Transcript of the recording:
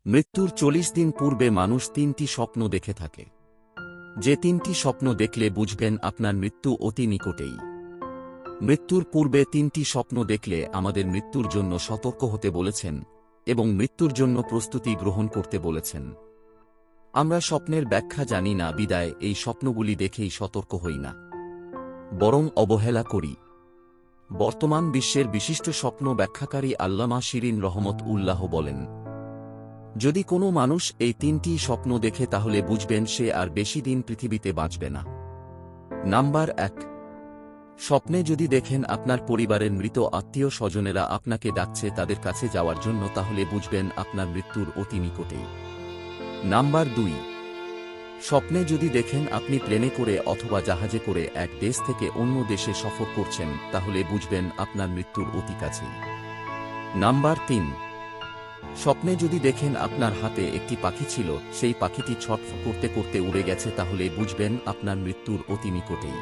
মৃত্যুর ৪০ দিন পূর্বে মানুষ ৩টি স্বপ্ন দেখে থাকে। যে ৩টি স্বপ্ন দেখলে বুঝবেন আপনার মৃত্যু অতি নিকটেই। মৃত্যুর পূর্বে ৩টি স্বপ্ন দেখলে আমাদের মৃত্যুর জন্য সতর্ক হতে বলেছেন এবং মৃত্যুর জন্য প্রস্তুতি গ্রহণ করতে বলেছেন। আমরা স্বপ্নের ব্যাখ্যা জানি না বিদায় এই স্বপ্নগুলি দেখেই সতর্ক হই না, বরং অবহেলা করি। বর্তমান বিশ্বের বিশিষ্ট স্বপ্ন ব্যাখ্যাকারী আল্লামা শিরিন রহমত উল্লাহ বলেন, যদি কোনো মানুষ এই ৩টি স্বপ্ন দেখে তাহলে বুঝবেন সে আর বেশি দিন পৃথিবীতে বাঁচবে না। নাম্বার ১, স্বপ্নে যদি দেখেন আপনার পরিবারের মৃত আত্মীয় স্বজনেরা আপনাকে ডাকছে তাদের কাছে যাওয়ার জন্য, তাহলে বুঝবেন আপনার মৃত্যুর অতি নিকটেই। নাম্বার ২, স্বপ্নে যদি দেখেন আপনি প্লেনে করে অথবা জাহাজে করে এক দেশ থেকে অন্য দেশে সফর করছেন, তাহলে বুঝবেন আপনার মৃত্যুর অতি কাছেই। নাম্বার ৩, স্বপ্নে যদি দেখেন আপনার হাতে একটি পাখি ছিল, সেই পাখিটি ছটফট করতে করতে উড়ে গেছে, তাহলে বুঝবেন আপনার মৃত্যুর অতি নিকটেই।